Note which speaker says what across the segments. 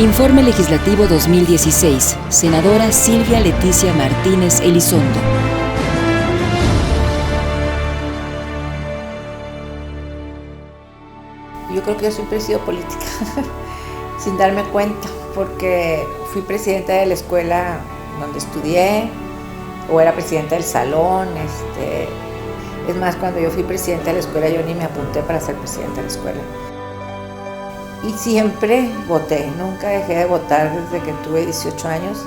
Speaker 1: Informe Legislativo 2016. Senadora Silvia Leticia Martínez Elizondo.
Speaker 2: Yo creo que yo siempre he sido política, sin darme cuenta, porque fui presidenta de la escuela donde estudié, o era presidenta del salón. Es más, cuando yo fui presidenta de la escuela, yo ni me apunté para ser presidenta de la escuela. Y siempre voté, nunca dejé de votar desde que tuve 18 años.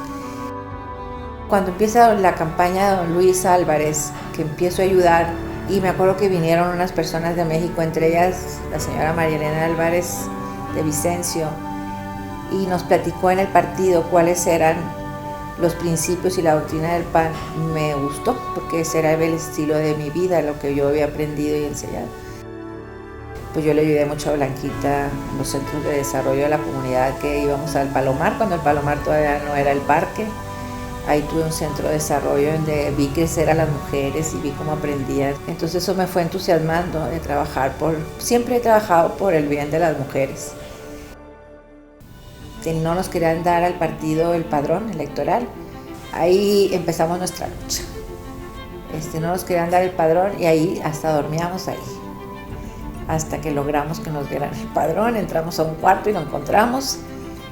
Speaker 2: Cuando empieza la campaña de don Luis Álvarez, que empiezo a ayudar, y me acuerdo que vinieron unas personas de México, entre ellas la señora María Elena Álvarez de Vicencio, y nos platicó en el partido cuáles eran los principios y la doctrina del PAN. Me gustó, porque ese era el estilo de mi vida, lo que yo había aprendido y enseñado. Pues yo le ayudé mucho a Blanquita en los centros de desarrollo de la comunidad, que íbamos al Palomar, cuando el Palomar todavía no era el parque. Ahí tuve un centro de desarrollo donde vi crecer a las mujeres y vi cómo aprendían. Entonces eso me fue entusiasmando de trabajar siempre he trabajado por el bien de las mujeres. No nos querían dar al partido el padrón electoral. Ahí empezamos nuestra lucha. No nos querían dar el padrón y ahí hasta dormíamos ahí. Hasta que logramos que nos dieran el padrón, entramos a un cuarto y lo encontramos.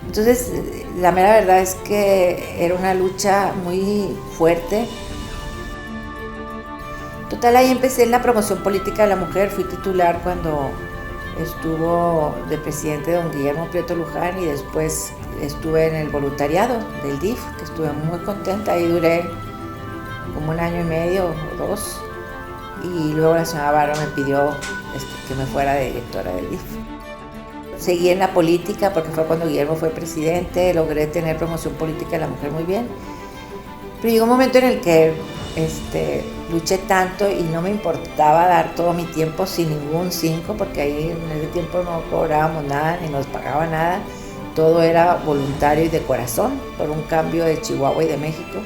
Speaker 2: Entonces, la mera verdad es que era una lucha muy fuerte. Total, ahí empecé en la promoción política de la mujer. Fui titular cuando estuvo de presidente don Guillermo Prieto Luján, y después estuve en el voluntariado del DIF, que estuve muy contenta. Ahí duré como 1 año y medio o 2. Y luego la señora Barra me pidió que me fuera de directora del DIF. Seguí en la política porque fue cuando Guillermo fue presidente, logré tener promoción política de la mujer muy bien. Pero llegó un momento en el que luché tanto y no me importaba dar todo mi tiempo sin ningún 5, porque ahí en ese tiempo no cobrábamos nada ni nos pagaba nada. Todo era voluntario y de corazón, por un cambio de Chihuahua y de México.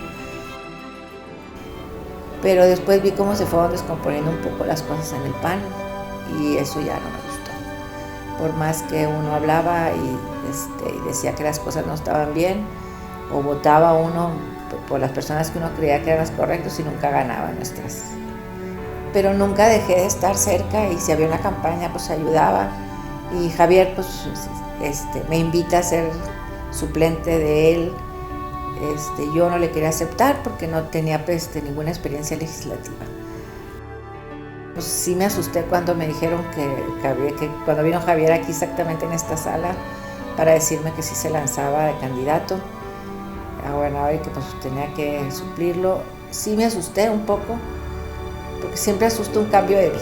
Speaker 2: Pero después vi cómo se fueron descomponiendo un poco las cosas en el PAN, y eso ya no me gustó. Por más que uno hablaba y decía que las cosas no estaban bien, o votaba uno por las personas que uno creía que eran las correctas y nunca ganaba nuestras. Pero nunca dejé de estar cerca, y si había una campaña pues ayudaba. Y Javier me invita a ser suplente de él. Yo no le quería aceptar porque no tenía ninguna experiencia legislativa. Pues sí me asusté cuando me dijeron que cuando vino Javier aquí exactamente en esta sala para decirme que sí se lanzaba de candidato a gobernador y que pues tenía que suplirlo. Sí me asusté un poco, porque siempre asusta un cambio de vida.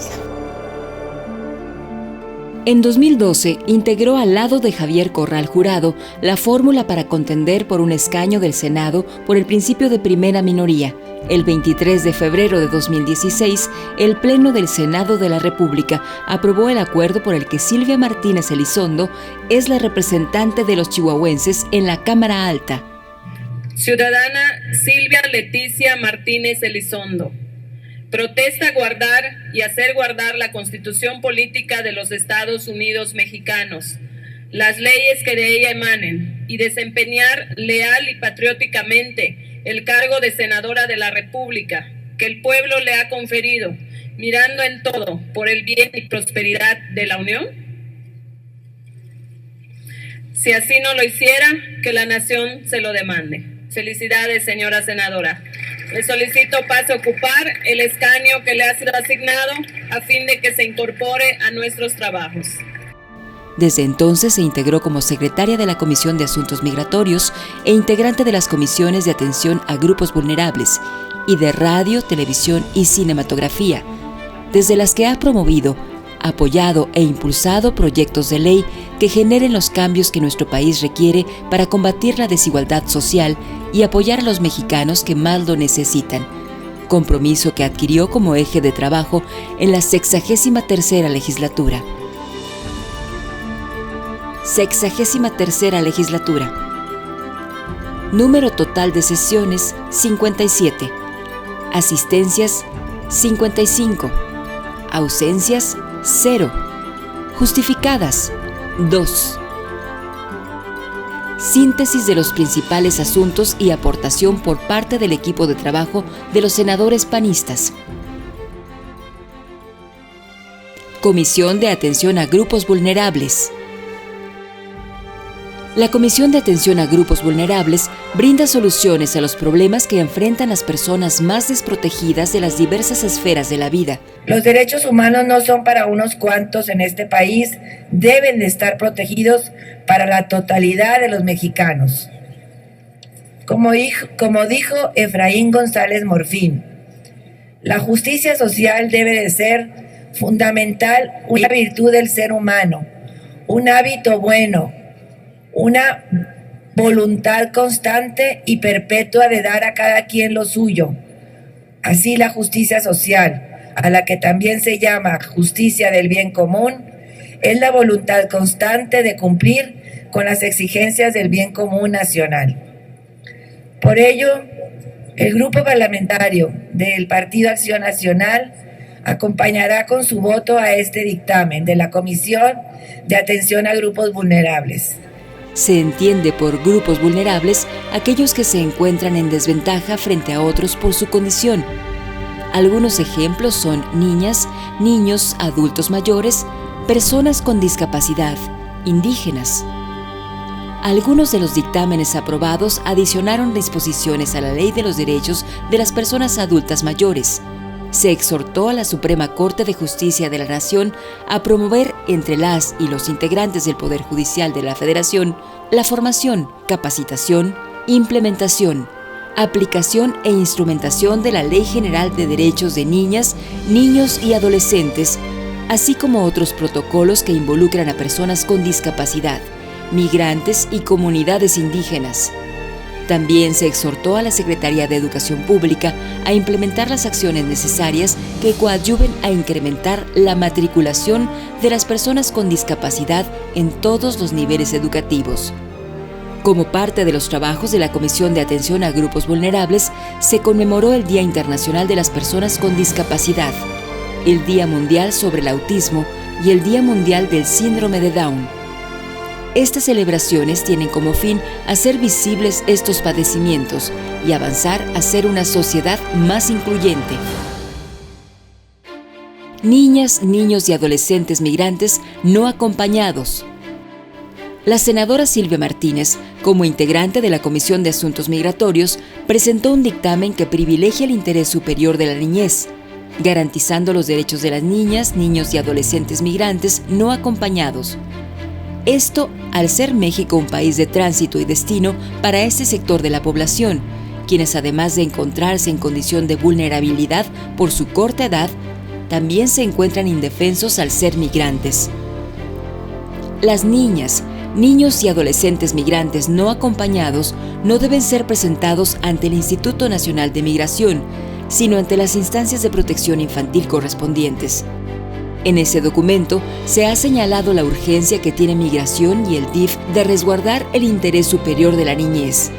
Speaker 1: En 2012, integró al lado de Javier Corral Jurado la fórmula para contender por un escaño del Senado por el principio de primera minoría. El 23 de febrero de 2016, el Pleno del Senado de la República aprobó el acuerdo por el que Silvia Martínez Elizondo es la representante de los chihuahuenses en la Cámara Alta.
Speaker 3: Ciudadana Silvia Leticia Martínez Elizondo. Protesta guardar y hacer guardar la Constitución Política de los Estados Unidos Mexicanos, las leyes que de ella emanen, y desempeñar leal y patrióticamente el cargo de senadora de la República que el pueblo le ha conferido, mirando en todo por el bien y prosperidad de la Unión. Si así no lo hiciera, que la nación se lo demande. Felicidades, señora senadora. Le solicito pase a ocupar el escaño que le ha sido asignado a fin de que se incorpore a nuestros trabajos.
Speaker 1: Desde entonces se integró como secretaria de la Comisión de Asuntos Migratorios e integrante de las comisiones de atención a grupos vulnerables y de radio, televisión y cinematografía, desde las que ha promovido, apoyado e impulsado proyectos de ley que generen los cambios que nuestro país requiere para combatir la desigualdad social y apoyar a los mexicanos que más lo necesitan, compromiso que adquirió como eje de trabajo en la 63ª legislatura. 63ª legislatura. Número total de sesiones, 57. Asistencias, 55. Ausencias, 0. Justificadas, 2. Síntesis de los principales asuntos y aportación por parte del equipo de trabajo de los senadores panistas. Comisión de Atención a Grupos Vulnerables. La Comisión de Atención a Grupos Vulnerables brinda soluciones a los problemas que enfrentan las personas más desprotegidas de las diversas esferas de la vida.
Speaker 4: Los derechos humanos no son para unos cuantos en este país, deben de estar protegidos para la totalidad de los mexicanos. Como dijo Efraín González Morfín, la justicia social debe de ser fundamental, una virtud del ser humano, un hábito bueno, una voluntad constante y perpetua de dar a cada quien lo suyo. Así la justicia social, a la que también se llama justicia del bien común, es la voluntad constante de cumplir con las exigencias del bien común nacional. Por ello, el grupo parlamentario del Partido Acción Nacional acompañará con su voto a este dictamen de la Comisión de Atención a Grupos Vulnerables.
Speaker 1: Se entiende por grupos vulnerables aquellos que se encuentran en desventaja frente a otros por su condición. Algunos ejemplos son niñas, niños, adultos mayores, personas con discapacidad, indígenas. Algunos de los dictámenes aprobados adicionaron disposiciones a la Ley de los Derechos de las Personas Adultas Mayores. Se exhortó a la Suprema Corte de Justicia de la Nación a promover entre las y los integrantes del Poder Judicial de la Federación la formación, capacitación, implementación, aplicación e instrumentación de la Ley General de Derechos de Niñas, Niños y Adolescentes, así como otros protocolos que involucran a personas con discapacidad, migrantes y comunidades indígenas. También se exhortó a la Secretaría de Educación Pública a implementar las acciones necesarias que coadyuven a incrementar la matriculación de las personas con discapacidad en todos los niveles educativos. Como parte de los trabajos de la Comisión de Atención a Grupos Vulnerables, se conmemoró el Día Internacional de las Personas con Discapacidad, el Día Mundial sobre el Autismo y el Día Mundial del Síndrome de Down. Estas celebraciones tienen como fin hacer visibles estos padecimientos y avanzar a ser una sociedad más incluyente. Niñas, niños y adolescentes migrantes no acompañados. La senadora Silvia Martínez, como integrante de la Comisión de Asuntos Migratorios, presentó un dictamen que privilegia el interés superior de la niñez, garantizando los derechos de las niñas, niños y adolescentes migrantes no acompañados. Esto al ser México un país de tránsito y destino para este sector de la población, quienes además de encontrarse en condición de vulnerabilidad por su corta edad, también se encuentran indefensos al ser migrantes. Las niñas, niños y adolescentes migrantes no acompañados no deben ser presentados ante el Instituto Nacional de Migración, sino ante las instancias de protección infantil correspondientes. En ese documento se ha señalado la urgencia que tiene Migración y el DIF de resguardar el interés superior de la niñez,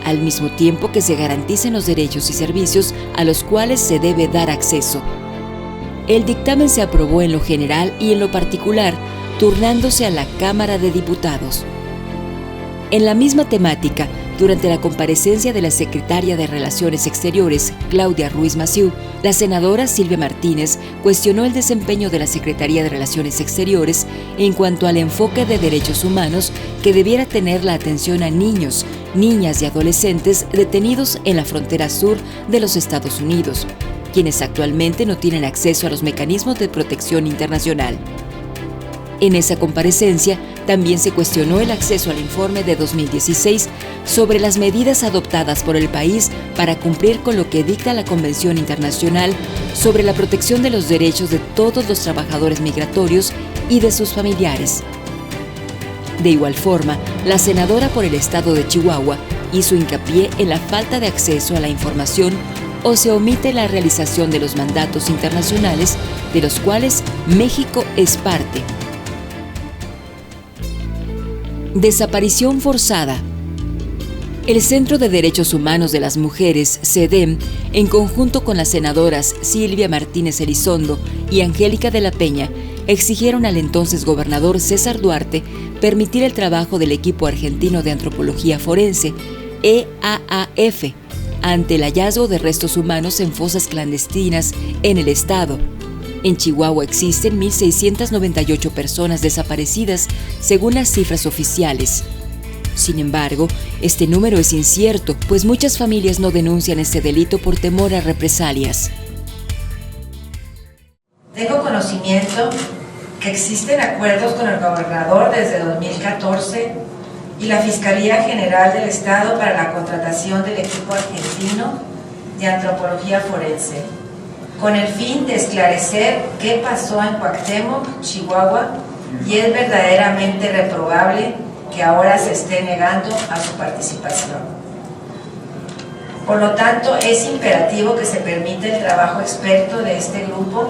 Speaker 1: al mismo tiempo que se garanticen los derechos y servicios a los cuales se debe dar acceso. El dictamen se aprobó en lo general y en lo particular, turnándose a la Cámara de Diputados. En la misma temática, durante la comparecencia de la secretaria de Relaciones Exteriores, Claudia Ruiz Massieu, la senadora Silvia Martínez cuestionó el desempeño de la Secretaría de Relaciones Exteriores en cuanto al enfoque de derechos humanos que debiera tener la atención a niños, niñas y adolescentes detenidos en la frontera sur de los Estados Unidos, quienes actualmente no tienen acceso a los mecanismos de protección internacional. En esa comparecencia, también se cuestionó el acceso al informe de 2016 sobre las medidas adoptadas por el país para cumplir con lo que dicta la Convención Internacional sobre la protección de los derechos de todos los trabajadores migratorios y de sus familiares. De igual forma, la senadora por el estado de Chihuahua hizo hincapié en la falta de acceso a la información o se omite la realización de los mandatos internacionales de los cuales México es parte. Desaparición forzada. El Centro de Derechos Humanos de las Mujeres, CEDEM, en conjunto con las senadoras Silvia Martínez Elizondo y Angélica de la Peña, exigieron al entonces gobernador César Duarte permitir el trabajo del equipo argentino de antropología forense, EAAF, ante el hallazgo de restos humanos en fosas clandestinas en el estado. En Chihuahua existen 1.698 personas desaparecidas, según las cifras oficiales. Sin embargo, este número es incierto, pues muchas familias no denuncian este delito por temor a represalias.
Speaker 4: Tengo conocimiento que existen acuerdos con el gobernador desde 2014 y la Fiscalía General del Estado para la contratación del equipo argentino de antropología forense, con el fin de esclarecer qué pasó en Cuauhtémoc, Chihuahua, y es verdaderamente reprobable que ahora se esté negando a su participación. Por lo tanto, es imperativo que se permita el trabajo experto de este grupo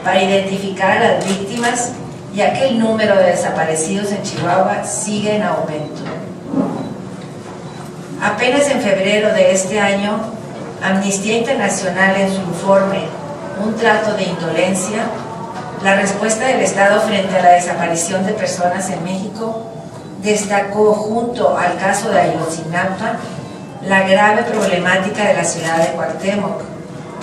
Speaker 4: para identificar a las víctimas, ya que el número de desaparecidos en Chihuahua sigue en aumento. Apenas en febrero de este año, Amnistía Internacional en su informe Un trato de indolencia, la respuesta del Estado frente a la desaparición de personas en México, destacó junto al caso de Ayotzinapa la grave problemática de la ciudad de Cuauhtémoc,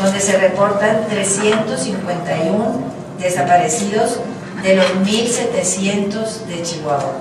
Speaker 4: donde se reportan 351 desaparecidos de los 1.700 de Chihuahua.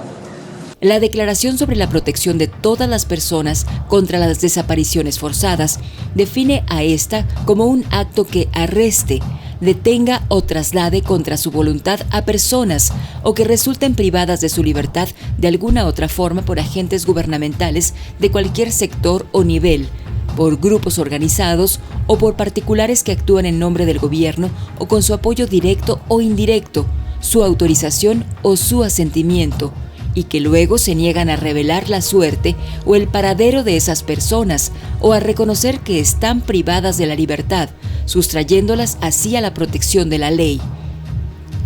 Speaker 1: La Declaración sobre la Protección de todas las personas contra las desapariciones forzadas define a esta como un acto que arreste, detenga o traslade contra su voluntad a personas o que resulten privadas de su libertad de alguna otra forma por agentes gubernamentales de cualquier sector o nivel, por grupos organizados o por particulares que actúan en nombre del gobierno o con su apoyo directo o indirecto, su autorización o su asentimiento, y que luego se niegan a revelar la suerte o el paradero de esas personas o a reconocer que están privadas de la libertad, sustrayéndolas así a la protección de la ley.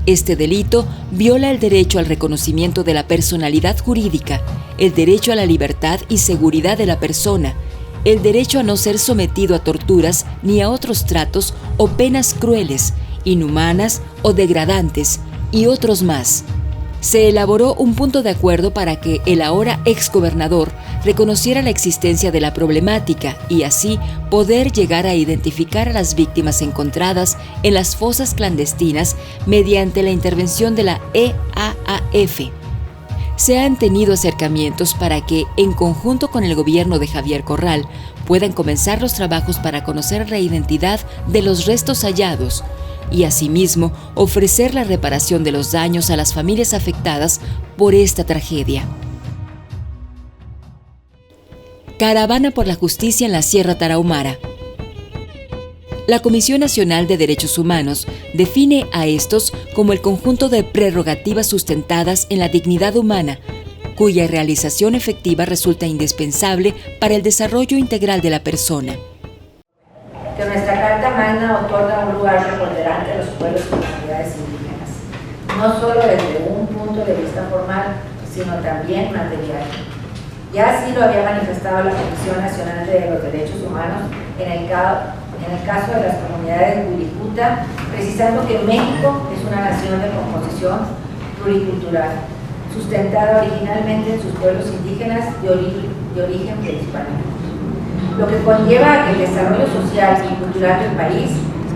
Speaker 1: Este delito viola el derecho al reconocimiento de la personalidad jurídica, el derecho a la libertad y seguridad de la persona, el derecho a no ser sometido a torturas ni a otros tratos o penas crueles, inhumanas o degradantes, y otros más. Se elaboró un punto de acuerdo para que el ahora exgobernador reconociera la existencia de la problemática y así poder llegar a identificar a las víctimas encontradas en las fosas clandestinas mediante la intervención de la EAAF. Se han tenido acercamientos para que, en conjunto con el gobierno de Javier Corral, puedan comenzar los trabajos para conocer la identidad de los restos hallados y asimismo ofrecer la reparación de los daños a las familias afectadas por esta tragedia. Caravana por la Justicia en la Sierra Tarahumara. La Comisión Nacional de Derechos Humanos define a estos como el conjunto de prerrogativas sustentadas en la dignidad humana, cuya realización efectiva resulta indispensable para el desarrollo integral de la persona.
Speaker 4: Que nuestra Carta Magna otorga un lugar preponderante a los pueblos y comunidades indígenas, no solo desde un punto de vista formal, sino también material. Ya así lo había manifestado la Comisión Nacional de los Derechos Humanos en el caso de las comunidades Wiricuta, precisando que México es una nación de composición pluricultural, sustentada originalmente en sus pueblos indígenas de origen prehispánico, lo que conlleva a que el desarrollo social y cultural del país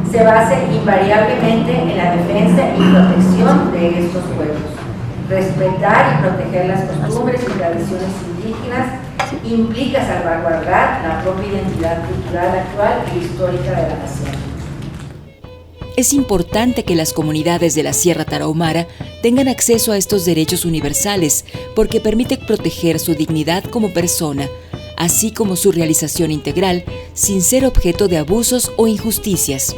Speaker 4: se base invariablemente en la defensa y protección de estos pueblos. Respetar y proteger las costumbres y tradiciones indígenas implica salvaguardar la propia identidad cultural actual e histórica de la nación.
Speaker 1: Es importante que las comunidades de la Sierra Tarahumara tengan acceso a estos derechos universales porque permite proteger su dignidad como persona, así como su realización integral, sin ser objeto de abusos o injusticias.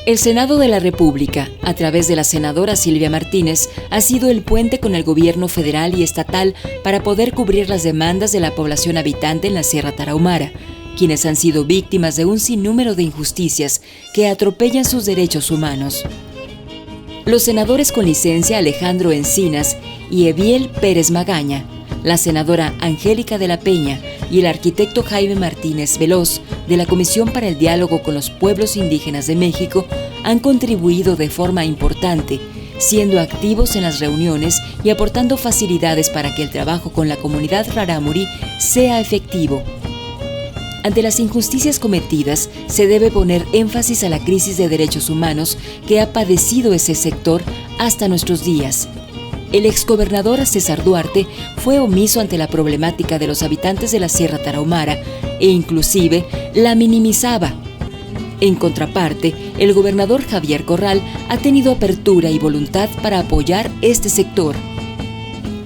Speaker 1: El Senado de la República, a través de la senadora Silvia Martínez, ha sido el puente con el gobierno federal y estatal para poder cubrir las demandas de la población habitante en la Sierra Tarahumara, quienes han sido víctimas de un sinnúmero de injusticias que atropellan sus derechos humanos. Los senadores con licencia Alejandro Encinas y Eviel Pérez Magaña, la senadora Angélica de la Peña y el arquitecto Jaime Martínez Veloz de la Comisión para el Diálogo con los Pueblos Indígenas de México han contribuido de forma importante, siendo activos en las reuniones y aportando facilidades para que el trabajo con la comunidad rarámuri sea efectivo. Ante las injusticias cometidas, se debe poner énfasis a la crisis de derechos humanos que ha padecido ese sector hasta nuestros días. El exgobernador César Duarte fue omiso ante la problemática de los habitantes de la Sierra Tarahumara e inclusive la minimizaba. En contraparte, el gobernador Javier Corral ha tenido apertura y voluntad para apoyar este sector.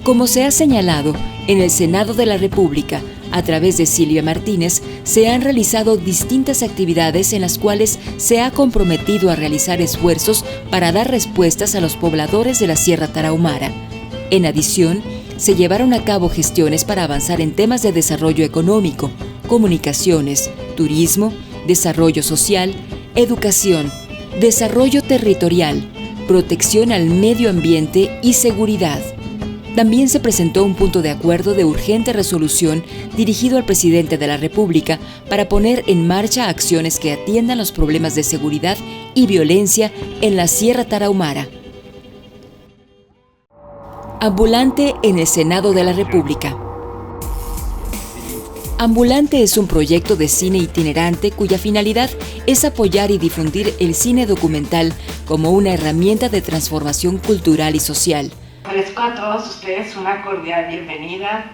Speaker 1: Como se ha señalado, en el Senado de la República, a través de Silvia Martínez, se han realizado distintas actividades en las cuales se ha comprometido a realizar esfuerzos para dar respuestas a los pobladores de la Sierra Tarahumara. En adición, se llevaron a cabo gestiones para avanzar en temas de desarrollo económico, comunicaciones, turismo, desarrollo social, educación, desarrollo territorial, protección al medio ambiente y seguridad. También se presentó un punto de acuerdo de urgente resolución dirigido al presidente de la República para poner en marcha acciones que atiendan los problemas de seguridad y violencia en la Sierra Tarahumara. Ambulante en el Senado de la República. Ambulante es un proyecto de cine itinerante cuya finalidad es apoyar y difundir el cine documental como una herramienta de transformación cultural y social.
Speaker 5: Ofrezco a todos ustedes una cordial bienvenida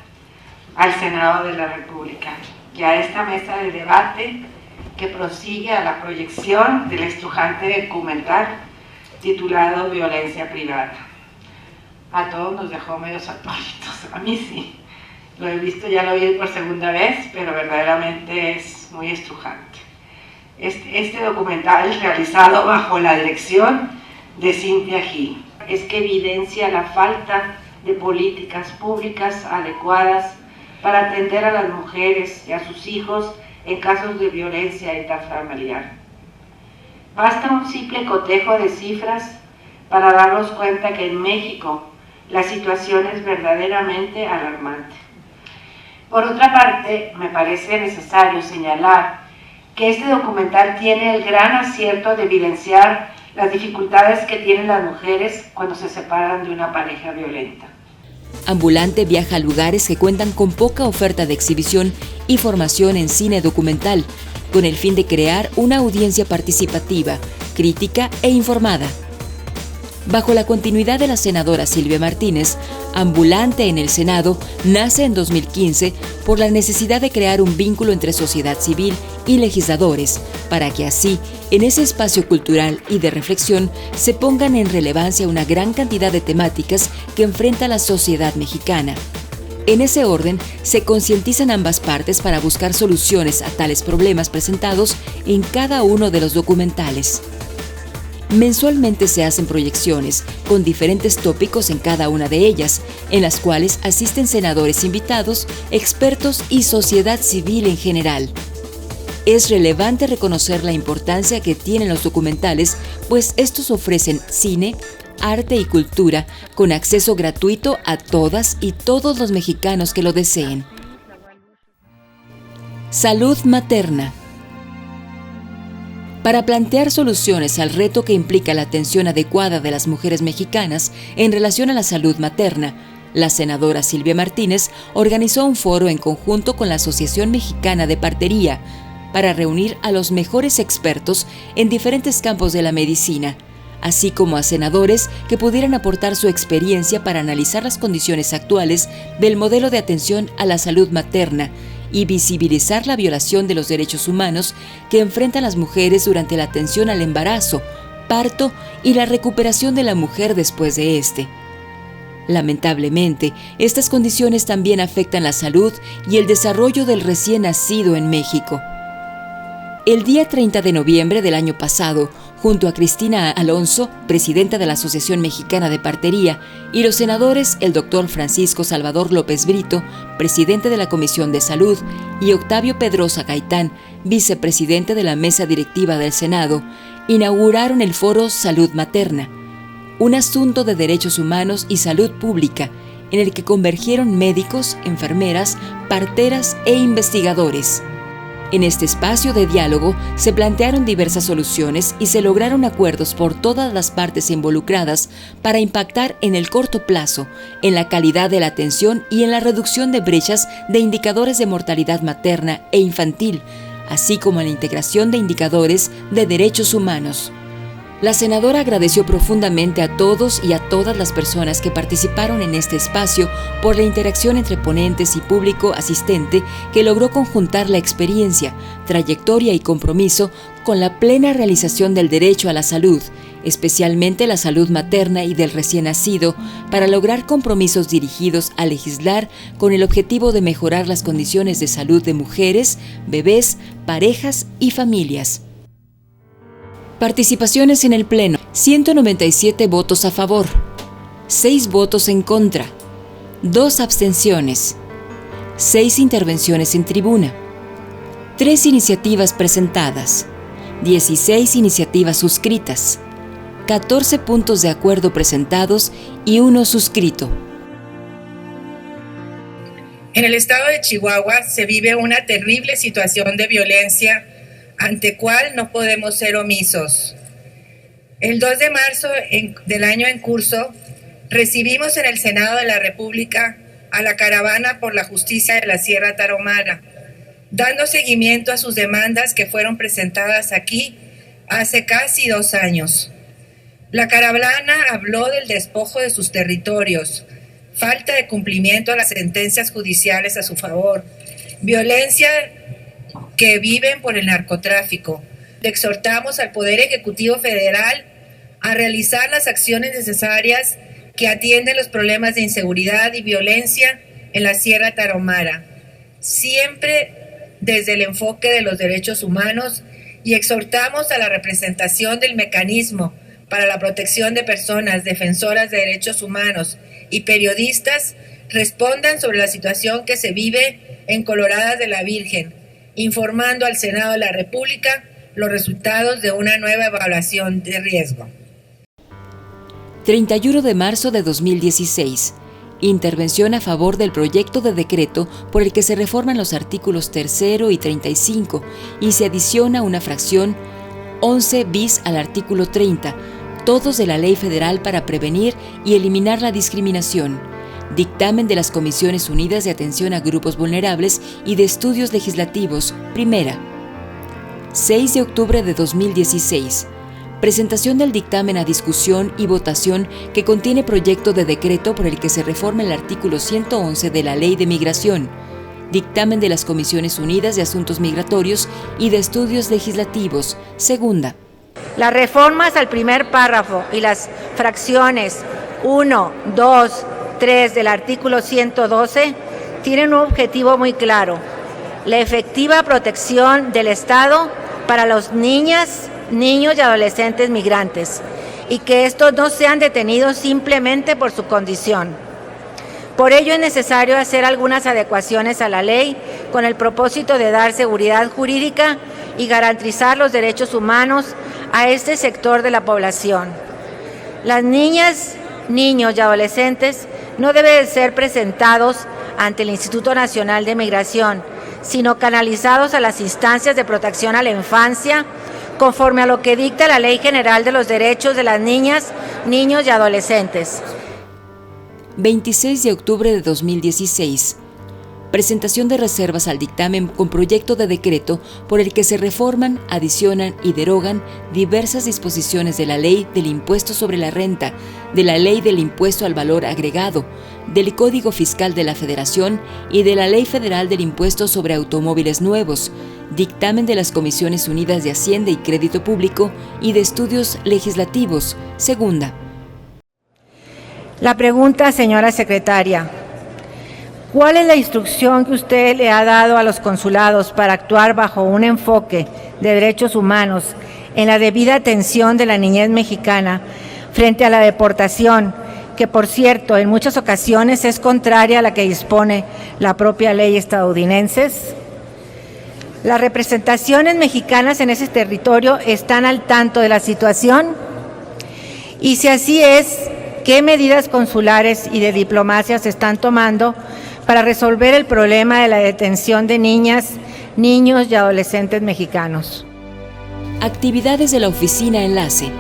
Speaker 5: al Senado de la República y a esta mesa de debate que prosigue a la proyección del estrujante documental titulado Violencia Privada. A todos nos dejó medios atónitos, a mí sí. Lo he visto, ya lo vi por segunda vez, pero verdaderamente es muy estrujante. Este documental, realizado bajo la dirección de Cintia Gil, es que evidencia la falta de políticas públicas adecuadas para atender a las mujeres y a sus hijos en casos de violencia intrafamiliar. Basta un simple cotejo de cifras para darnos cuenta que en México la situación es verdaderamente alarmante. Por otra parte, me parece necesario señalar que este documental tiene el gran acierto de evidenciar las dificultades que tienen las mujeres cuando se separan de una pareja violenta.
Speaker 1: Ambulante viaja a lugares que cuentan con poca oferta de exhibición y formación en cine documental, con el fin de crear una audiencia participativa, crítica e informada. Bajo la continuidad de la senadora Silvia Martínez, Ambulante en el Senado nace en 2015 por la necesidad de crear un vínculo entre sociedad civil y legisladores, para que así, en ese espacio cultural y de reflexión, se pongan en relevancia una gran cantidad de temáticas que enfrenta la sociedad mexicana. En ese orden, se concientizan ambas partes para buscar soluciones a tales problemas presentados en cada uno de los documentales. Mensualmente se hacen proyecciones con diferentes tópicos en cada una de ellas, en las cuales asisten senadores invitados, expertos y sociedad civil en general. Es relevante reconocer la importancia que tienen los documentales, pues estos ofrecen cine, arte y cultura con acceso gratuito a todas y todos los mexicanos que lo deseen. Salud materna. Para plantear soluciones al reto que implica la atención adecuada de las mujeres mexicanas en relación a la salud materna, la senadora Silvia Martínez organizó un foro en conjunto con la Asociación Mexicana de Partería para reunir a los mejores expertos en diferentes campos de la medicina, así como a senadores que pudieran aportar su experiencia para analizar las condiciones actuales del modelo de atención a la salud materna y visibilizar la violación de los derechos humanos que enfrentan las mujeres durante la atención al embarazo, parto y la recuperación de la mujer después de este. Lamentablemente, estas condiciones también afectan la salud y el desarrollo del recién nacido en México. El día 30 de noviembre del año pasado, junto a Cristina Alonso, presidenta de la Asociación Mexicana de Partería, y los senadores el doctor Francisco Salvador López Brito, presidente de la Comisión de Salud, y Octavio Pedrosa Gaitán, vicepresidente de la Mesa Directiva del Senado, inauguraron el foro Salud Materna, un asunto de derechos humanos y salud pública, en el que convergieron médicos, enfermeras, parteras e investigadores. En este espacio de diálogo se plantearon diversas soluciones y se lograron acuerdos por todas las partes involucradas para impactar en el corto plazo, en la calidad de la atención y en la reducción de brechas de indicadores de mortalidad materna e infantil, así como en la integración de indicadores de derechos humanos. La senadora agradeció profundamente a todos y a todas las personas que participaron en este espacio por la interacción entre ponentes y público asistente que logró conjuntar la experiencia, trayectoria y compromiso con la plena realización del derecho a la salud, especialmente la salud materna y del recién nacido, para lograr compromisos dirigidos a legislar con el objetivo de mejorar las condiciones de salud de mujeres, bebés, parejas y familias. Participaciones en el Pleno: 197 votos a favor, 6 votos en contra, 2 abstenciones, 6 intervenciones en tribuna, 3 iniciativas presentadas, 16 iniciativas suscritas, 14 puntos de acuerdo presentados y 1 suscrito.
Speaker 4: En el estado de Chihuahua se vive una terrible situación de violencia ante cual no podemos ser omisos. El 2 de marzo del año en curso, recibimos en el Senado de la República a la Caravana por la Justicia de la Sierra Tarahumara, dando seguimiento a sus demandas que fueron presentadas aquí hace casi 2 años. La caravana habló del despojo de sus territorios, falta de cumplimiento a las sentencias judiciales a su favor, violencia que viven por el narcotráfico. Le exhortamos al Poder Ejecutivo Federal a realizar las acciones necesarias que atienden los problemas de inseguridad y violencia en la Sierra Tarahumara, siempre desde el enfoque de los derechos humanos, y exhortamos a la representación del mecanismo para la protección de personas defensoras de derechos humanos y periodistas respondan sobre la situación que se vive en Coloradas de la Virgen, informando al Senado de la República los resultados de una nueva evaluación de riesgo.
Speaker 1: 31 de marzo de 2016. Intervención a favor del proyecto de decreto por el que se reforman los artículos 3 y 35 y se adiciona una fracción 11 bis al artículo 30, todos de la Ley Federal para prevenir y eliminar la discriminación. Dictamen de las Comisiones Unidas de Atención a Grupos Vulnerables y de Estudios Legislativos, primera. 6 de octubre de 2016. Presentación del dictamen a discusión y votación que contiene proyecto de decreto por el que se reforma el artículo 111 de la Ley de Migración. Dictamen de las Comisiones Unidas de Asuntos Migratorios y de Estudios Legislativos, segunda.
Speaker 2: Las reformas al primer párrafo y las fracciones 1, 2, 3 del artículo 112 tienen un objetivo muy claro: la efectiva protección del Estado para las niñas, niños y adolescentes migrantes, y que estos no sean detenidos simplemente por su condición. Por ello es necesario hacer algunas adecuaciones a la ley con el propósito de dar seguridad jurídica y garantizar los derechos humanos a este sector de la población. Las niñas, niños y adolescentes no deben ser presentados ante el Instituto Nacional de Migración, sino canalizados a las instancias de protección a la infancia, conforme a lo que dicta la Ley General de los Derechos de las Niñas, Niños y Adolescentes.
Speaker 1: 26 de octubre de 2016. Presentación de reservas al dictamen con proyecto de decreto por el que se reforman, adicionan y derogan diversas disposiciones de la Ley del Impuesto sobre la Renta, de la Ley del Impuesto al Valor Agregado, del Código Fiscal de la Federación y de la Ley Federal del Impuesto sobre Automóviles Nuevos. Dictamen de las Comisiones Unidas de Hacienda y Crédito Público y de Estudios Legislativos, segunda.
Speaker 2: La pregunta, señora secretaria: ¿cuál es la instrucción que usted le ha dado a los consulados para actuar bajo un enfoque de derechos humanos en la debida atención de la niñez mexicana frente a la deportación, que por cierto en muchas ocasiones es contraria a la que dispone la propia ley estadounidense? ¿Las representaciones mexicanas en ese territorio están al tanto de la situación? Y si así es, ¿qué medidas consulares y de diplomacia se están tomando para resolver el problema de la detención de niñas, niños y adolescentes mexicanos.
Speaker 1: Actividades de la Oficina Enlace.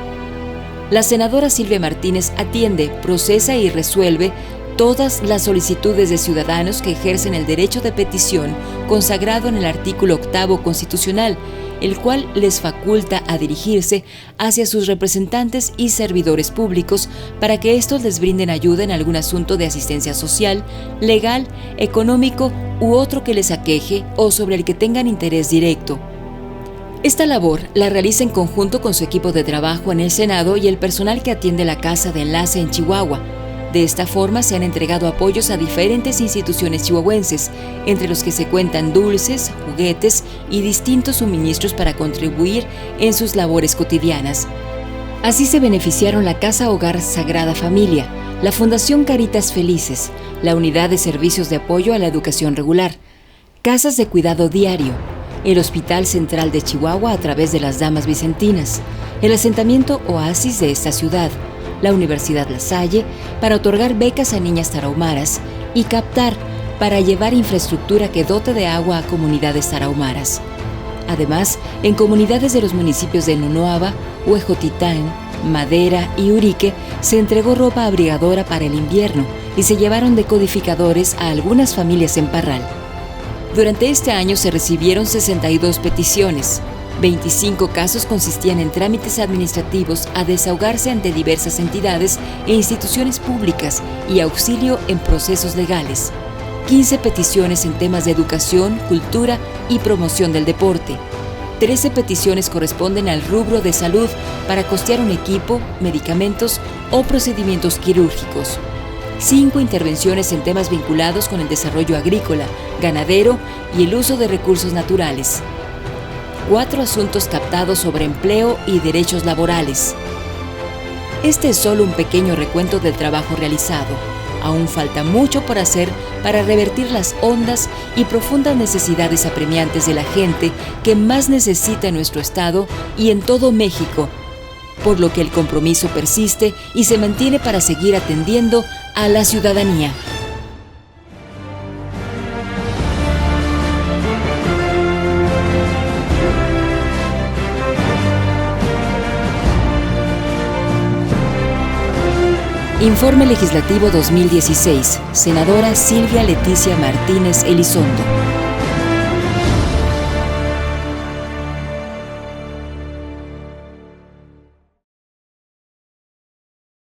Speaker 1: La senadora Silvia Martínez atiende, procesa y resuelve todas las solicitudes de ciudadanos que ejercen el derecho de petición consagrado en el artículo 8º constitucional, el cual les faculta a dirigirse hacia sus representantes y servidores públicos para que estos les brinden ayuda en algún asunto de asistencia social, legal, económico u otro que les aqueje o sobre el que tengan interés directo. Esta labor la realiza en conjunto con su equipo de trabajo en el Senado y el personal que atiende la Casa de Enlace en Chihuahua. De esta forma se han entregado apoyos a diferentes instituciones chihuahuenses, entre los que se cuentan dulces, juguetes y distintos suministros para contribuir en sus labores cotidianas. Así se beneficiaron la Casa Hogar Sagrada Familia, la Fundación Caritas Felices, la Unidad de Servicios de Apoyo a la Educación Regular, Casas de Cuidado Diario, el Hospital Central de Chihuahua a través de las Damas Vicentinas, el asentamiento Oasis de esta ciudad, la Universidad La Salle para otorgar becas a niñas tarahumaras y Captar para llevar infraestructura que dote de agua a comunidades tarahumaras. Además, en comunidades de los municipios de Nunuaba, Huejotitán, Madera y Urique se entregó ropa abrigadora para el invierno y se llevaron decodificadores a algunas familias en Parral. Durante este año se recibieron 62 peticiones. 25 casos consistían en trámites administrativos a desahogarse ante diversas entidades e instituciones públicas y auxilio en procesos legales. 15 peticiones en temas de educación, cultura y promoción del deporte. 13 peticiones corresponden al rubro de salud para costear un equipo, medicamentos o procedimientos quirúrgicos. 5 intervenciones en temas vinculados con el desarrollo agrícola, ganadero y el uso de recursos naturales. 4 asuntos captados sobre empleo y derechos laborales. Este es solo un pequeño recuento del trabajo realizado. Aún falta mucho por hacer para revertir las hondas y profundas necesidades apremiantes de la gente que más necesita en nuestro estado y en todo México, por lo que el compromiso persiste y se mantiene para seguir atendiendo a la ciudadanía. Informe Legislativo 2016, Senadora Silvia Leticia Martínez Elizondo.